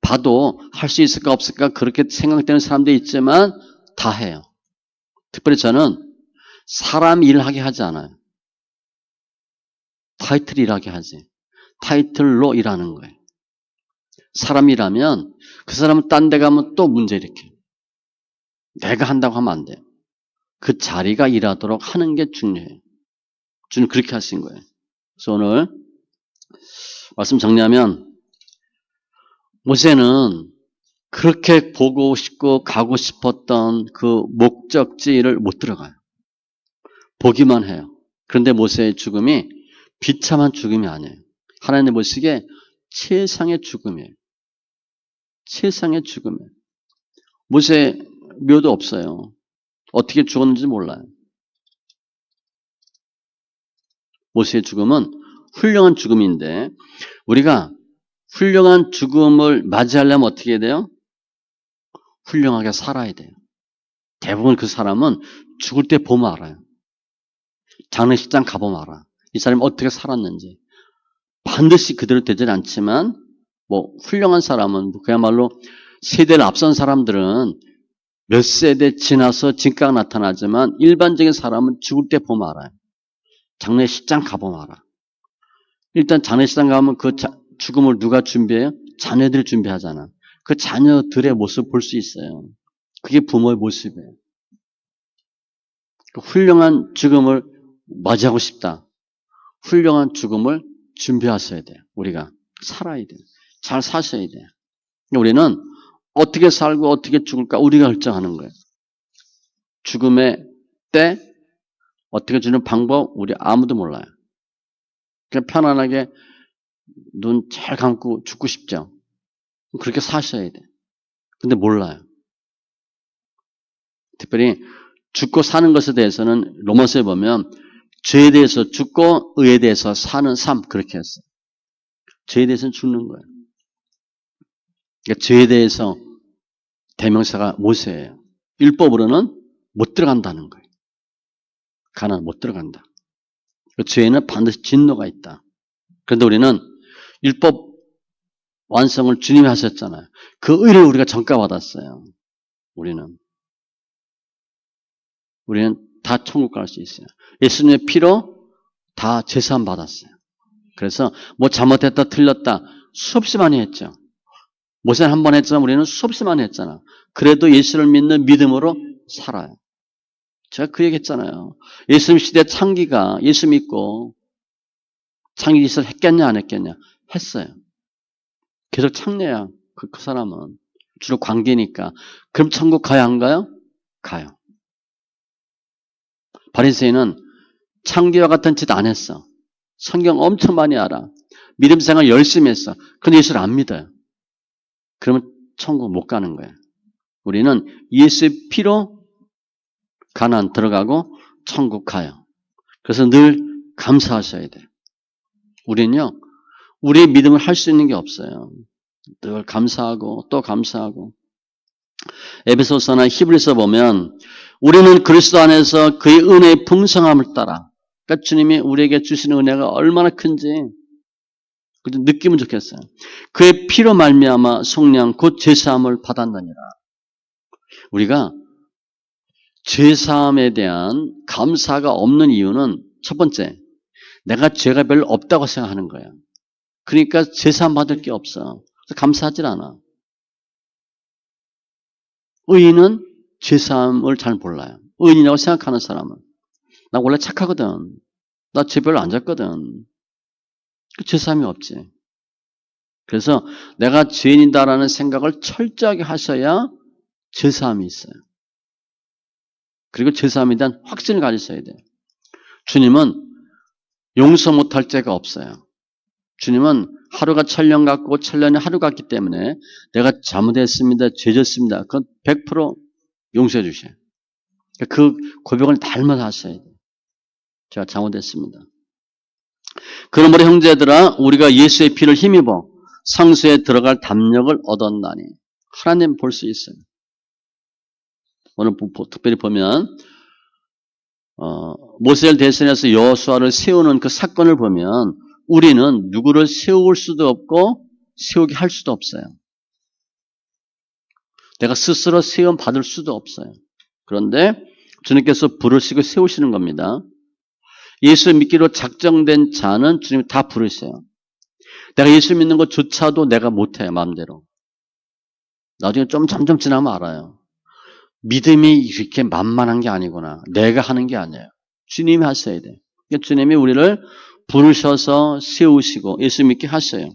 봐도 할 수 있을까 없을까 그렇게 생각되는 사람도 있지만 다 해요. 특별히 저는 사람 일하게 하지 않아요. 타이틀 일하게 하지. 타이틀로 일하는 거예요. 사람이라면 그 사람은 딴 데 가면 또 문제 일으켜요. 내가 한다고 하면 안 돼요. 그 자리가 일하도록 하는 게 중요해요. 주님 그렇게 하신 거예요. 그래서 오늘 말씀 정리하면 모세는 그렇게 보고 싶고 가고 싶었던 그 목적지를 못 들어가요. 보기만 해요. 그런데 모세의 죽음이 비참한 죽음이 아니에요. 하나님 보시기에 최상의 죽음이에요. 최상의 죽음이에요. 모세 묘도 없어요. 어떻게 죽었는지 몰라요. 모세의 죽음은 훌륭한 죽음인데 우리가 훌륭한 죽음을 맞이하려면 어떻게 해야 돼요? 훌륭하게 살아야 돼요. 대부분 그 사람은 죽을 때 보면 알아요. 장례식장 가보면 알아. 이 사람이 어떻게 살았는지. 반드시 그대로 되지는 않지만 뭐 훌륭한 사람은 그야말로 세대를 앞선 사람들은 몇 세대 지나서 진가가 나타나지만 일반적인 사람은 죽을 때 보면 알아요. 장례식장 가보면 알아. 일단 장례식장 가면 그 죽음을 누가 준비해요? 자녀들이 준비하잖아. 그 자녀들의 모습을 볼 수 있어요. 그게 부모의 모습이에요. 훌륭한 죽음을 맞이하고 싶다. 훌륭한 죽음을 준비하셔야 돼요. 우리가 살아야 돼요. 잘 사셔야 돼요. 우리는 어떻게 살고 어떻게 죽을까 우리가 결정하는 거예요. 죽음의 때 어떻게 주는 방법 우리 아무도 몰라요. 그냥 편안하게 눈 잘 감고 죽고 싶죠. 그렇게 사셔야 돼요. 근데 몰라요. 특별히 죽고 사는 것에 대해서는 로마서에 보면 죄에 대해서 죽고 의에 대해서 사는 삶 그렇게 했어요. 죄에 대해서는 죽는 거예요. 그러니까 죄에 대해서 대명사가 모세예요. 율법으로는 못 들어간다는 거예요. 가나안 못 들어간다. 죄에는 반드시 진노가 있다. 그런데 우리는 율법 완성을 주님이 하셨잖아요. 그 의를 우리가 전가받았어요. 우리는 다 천국 갈 수 있어요. 예수님의 피로 다 제사함 받았어요. 그래서 뭐 잘못했다 틀렸다 수없이 많이 했죠. 모세는 한 번 했지만 우리는 수없이 많이 했잖아. 그래도 예수를 믿는 믿음으로 살아요. 제가 그 얘기 했잖아요. 예수님 시대 창기가 예수 믿고 창기 짓을 했겠냐 안 했겠냐 했어요. 계속 창녀야 그 사람은 주로 관계니까. 그럼 천국 가야 안 가요? 가요. 바리새인은 창기와 같은 짓 안 했어. 성경 엄청 많이 알아. 믿음 생활 열심히 했어. 근데 예수를 안 믿어요. 그러면 천국 못 가는 거예요. 우리는 예수의 피로 가나안 들어가고 천국 가요. 그래서 늘 감사하셔야 돼요. 우리는요, 우리의 믿음을 할 수 있는 게 없어요. 늘 감사하고 또 감사하고. 에베소서나 히브리서 보면 우리는 그리스도 안에서 그의 은혜의 풍성함을 따라 그러니까 주님이 우리에게 주시는 은혜가 얼마나 큰지 느끼면 좋겠어요. 그의 피로 말미암아 속량 곧 죄사함을 받았느니라. 우리가 죄사함에 대한 감사가 없는 이유는 첫 번째, 내가 죄가 별로 없다고 생각하는 거예요. 그러니까 죄사함 받을 게 없어. 그래서 감사하질 않아. 의인은 죄사함을 잘 몰라요. 의인이라고 생각하는 사람은. 나 원래 착하거든. 나 죄 별로 안 졌거든. 죄사함이 없지. 그래서 내가 죄인이다라는 생각을 철저하게 하셔야 죄사함이 있어요. 그리고 죄사함에 대한 확신을 가지셔야 돼요. 주님은 용서 못할 죄가 없어요. 주님은 하루가 천년 같고 천년이 하루 같기 때문에 내가 잘못했습니다. 죄졌습니다. 그건 100% 용서해 주셔요. 그 고백을 날마다 하셔야 돼요. 제가 잘못했습니다. 그러므로 형제들아 우리가 예수의 피를 힘입어 성소에 들어갈 담력을 얻었나니. 하나님 볼 수 있어요. 오늘 특별히 보면 모세를 대신해서 여호수아를 세우는 그 사건을 보면 우리는 누구를 세울 수도 없고 세우게 할 수도 없어요. 내가 스스로 세움 받을 수도 없어요. 그런데 주님께서 부르시고 세우시는 겁니다. 예수 믿기로 작정된 자는 주님이 다 부르세요. 내가 예수 믿는 것조차도 내가 못해요. 마음대로. 나중에 좀 점점 지나면 알아요. 믿음이 이렇게 만만한 게 아니구나. 내가 하는 게 아니에요. 주님이 하셔야 돼요. 그러니까 주님이 우리를 부르셔서 세우시고 예수 믿게 하셔요.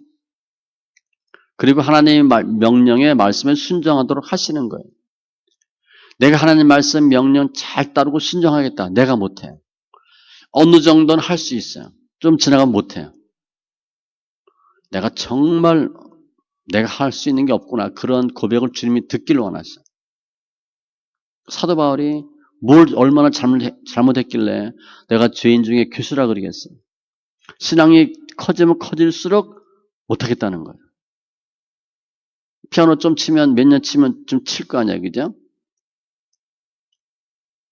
그리고 하나님의 명령에 말씀에 순종하도록 하시는 거예요. 내가 하나님 말씀 명령 잘 따르고 순종하겠다. 내가 못해요. 어느 정도는 할 수 있어요. 좀 지나가면 못해요. 내가 정말 내가 할 수 있는 게 없구나. 그런 고백을 주님이 듣기를 원하셔요. 사도 바울이 뭘 얼마나 잘못했길래 내가 죄인 중에 괴수라 그러겠어요. 신앙이 커지면 커질수록 못하겠다는 거예요. 피아노 좀 치면 몇 년 치면 좀 칠 거 아니야, 그죠?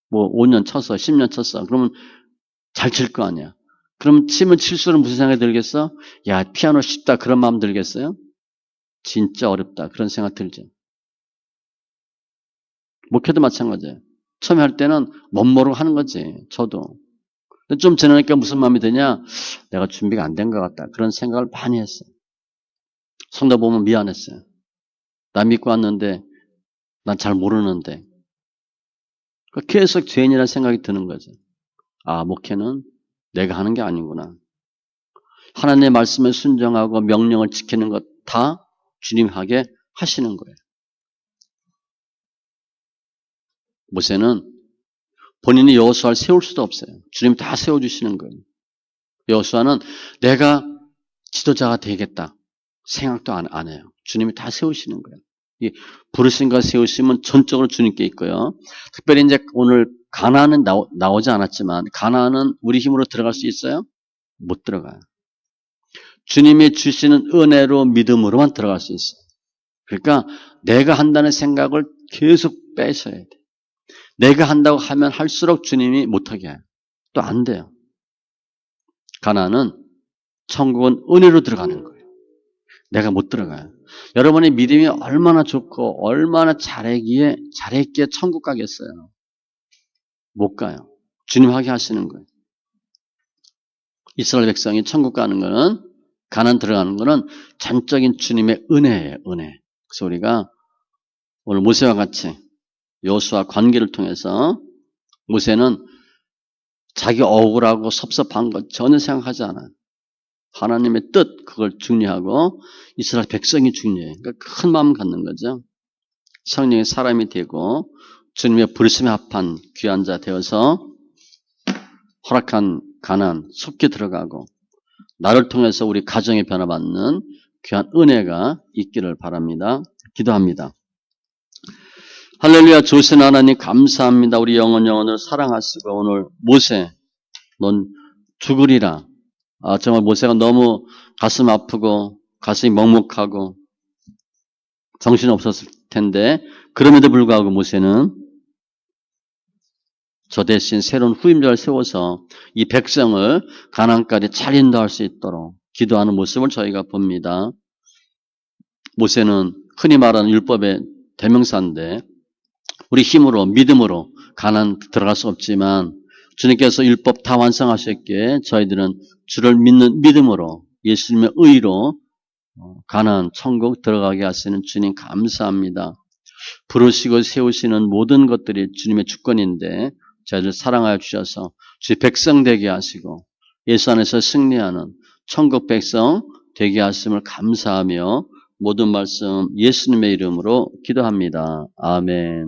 뭐 5년 쳤어, 10년 쳤어. 그러면 잘 칠 거 아니야. 그럼 치면 칠수록 무슨 생각이 들겠어? 야, 피아노 쉽다 그런 마음 들겠어요? 진짜 어렵다 그런 생각 들죠. 목회도 마찬가지예요. 처음에 할 때는 멋모르고 하는 거지. 저도. 근데 좀 지나니까 무슨 마음이 드냐? 내가 준비가 안 된 것 같다. 그런 생각을 많이 했어요. 성도 보면 미안했어요. 나 믿고 왔는데 난 잘 모르는데. 계속 죄인이라는 생각이 드는 거죠. 아, 목회는 내가 하는 게 아니구나. 하나님의 말씀에 순종하고 명령을 지키는 것 다 주님 하게 하시는 거예요. 모세는 본인이 여호수아를 세울 수도 없어요. 주님 다 세워주시는 거예요. 여호수아는 내가 지도자가 되겠다 생각도 안 해요. 주님이 다 세우시는 거예요. 이 부르심과 세우심은 전적으로 주님께 있고요. 특별히 이제 오늘 가나안은 나오지 않았지만 가나안은 우리 힘으로 들어갈 수 있어요? 못 들어가요. 주님이 주시는 은혜로 믿음으로만 들어갈 수 있어요. 그러니까 내가 한다는 생각을 계속 빼셔야 돼요. 내가 한다고 하면 할수록 주님이 못하게 해요. 또 안 돼요. 가나안은 천국은 은혜로 들어가는 거예요. 내가 못 들어가요. 여러분의 믿음이 얼마나 좋고 얼마나 잘했기에 천국 가겠어요. 못 가요. 주님 하게 하시는 거예요. 이스라엘 백성이 천국 가는 거는 가나안 들어가는 거는 전적인 주님의 은혜예요. 은혜. 그래서 우리가 오늘 모세와 같이 여호수아 관계를 통해서 모세는 자기 억울하고 섭섭한 것 전혀 생각하지 않아요. 하나님의 뜻 그걸 중요하고 이스라엘 백성이 중요해요. 그러니까 큰 마음 갖는 거죠. 성령의 사람이 되고 주님의 부르심에 합한 귀한 자 되어서 허락한 가나안 속히 들어가고 나를 통해서 우리 가정에 변화받는 귀한 은혜가 있기를 바랍니다. 기도합니다. 할렐루야. 조신 하나님 감사합니다. 우리 영혼을 사랑하시고 오늘 모세 넌 죽으리라. 정말 모세가 너무 가슴 아프고 가슴이 먹먹하고 정신이 없었을 텐데 그럼에도 불구하고 모세는 저 대신 새로운 후임자를 세워서 이 백성을 가나안까지 잘 인도할 수 있도록 기도하는 모습을 저희가 봅니다. 모세는 흔히 말하는 율법의 대명사인데 우리 힘으로 믿음으로 가나안 들어갈 수 없지만 주님께서 율법 다 완성하셨기에 저희들은 주를 믿는 믿음으로 예수님의 의로 가나안 천국 들어가게 하시는 주님 감사합니다. 부르시고 세우시는 모든 것들이 주님의 주권인데 저희들 사랑하여 주셔서 주의 백성 되게 하시고 예수 안에서 승리하는 천국 백성 되게 하심을 감사하며 모든 말씀 예수님의 이름으로 기도합니다. 아멘.